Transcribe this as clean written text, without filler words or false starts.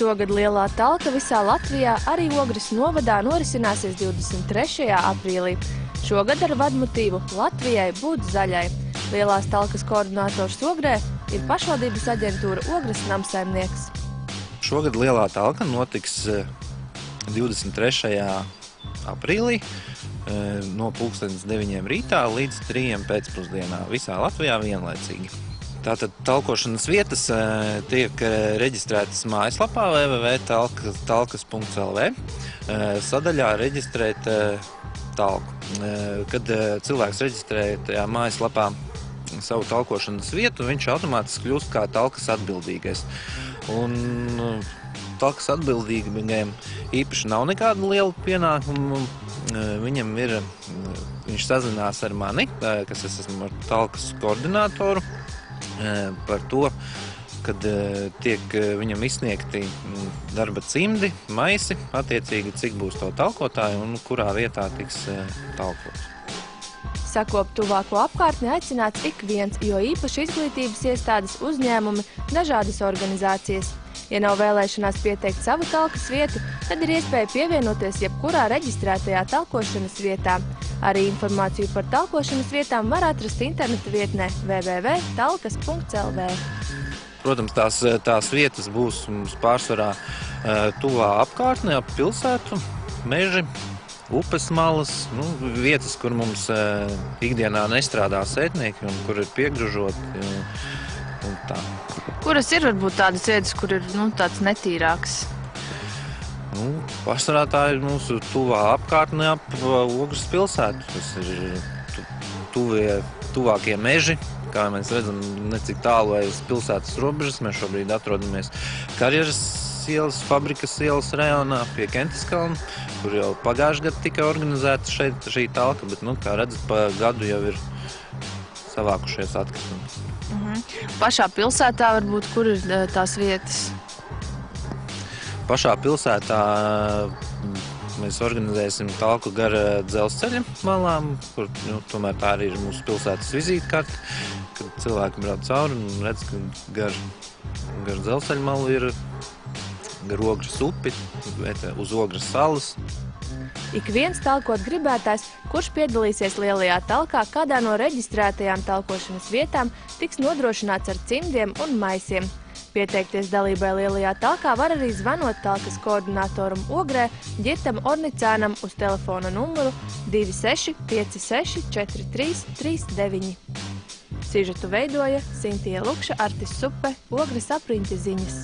Šogad lielā talka visā Latvijā, arī Ogres novadā, norisināsies 23. aprīlī. Šogad ar vadmotīvu Latvijai būt zaļai. Lielās talkas koordinators Ogrē ir pašvaldības aģentūra Ogres namsaimnieks. Šogad lielā talka notiks 23. aprīlī no 9 rītā līdz 3 pēcpusdienā visā Latvijā vienlaicīgi. Tātad talkošanas vietas tiek reģistrētas mājaslapā www.talkas.lv. Sadaļā reģistrēt talku. Kad cilvēks reģistrē tajā mājaslapā savu talkošanas vietu, viņš automātiski kļūst kā talkas atbildīgais. Un talkas atbildīgajam īpaši nav nekāda liela pienākuma. Viņš sazinās ar mani, kas es esmu talkas koordinatoru, par to, kad tiek viņam izsniegti darba cimdi, maisi, attiecīgi cik būs to talkotāju un kurā vietā tiks talkots. Sakopt tuvāko apkārtni aicināts ik viens, jo īpaši izglītības iestādes, uzņēmumi, dažādas organizācijas. Ja nav vēlēšanās pieteikt savu talkas vietu, tad ir iespēja pievienoties jebkurā reģistrētajā talkošanas vietā. Arī informāciju par talkošanas vietām var atrast interneta vietnē www.talkas.lv. Protams, tās vietas būs mums pārsvarā tuvā apkārtnē, ap pilsētu, meži, upes malas, vietas, kur mums ikdienā nestrādā sētnieki un kur ir piegružoti un tā. Kuras ir varbūt tādas vietas, kur ir tāds netīrāks? Pārsvarā tā ir mūsu tuvā apkārtnē ap Ogres pilsētu. Tas ir tuvākie meži, kā mēs redzam, necik tālu aiz pilsētas robežas. Mēs šobrīd atrodamies Karjeras ielas, Fabrikas ielas rajonā pie Kentiskalna, kur jau pagājušajā gadā tika organizēta šī talka, bet, kā redzat, pa gadu jau ir savākušies atkritumi. Pašā pilsētā varbūt, kur ir tās vietas? Pašā pilsētā mēs organizēsim talku gar dzelzceļa malām, kur tomēr tā arī ir mūsu pilsētas vizītkarte, kad cilvēki brauc cauri un redz, ka gar dzelzceļa malu ir gar Ogres upi, uz Ogres salas. Ik viens talkot gribētājs, kurš piedalīsies lielajā talkā kādā no reģistrētajām talkošanas vietām, tiks nodrošināts ar cimdiem un maisiem. Pieteikties dalībai lielajā talkā var arī zvanot talkas koordinatoram Ogrē Ģirtam Ornicānam uz telefona numuru 26 56 43 39. Sižetu veidoja Sintija Lukša, Artis Supe, Ogres apriņķa ziņas.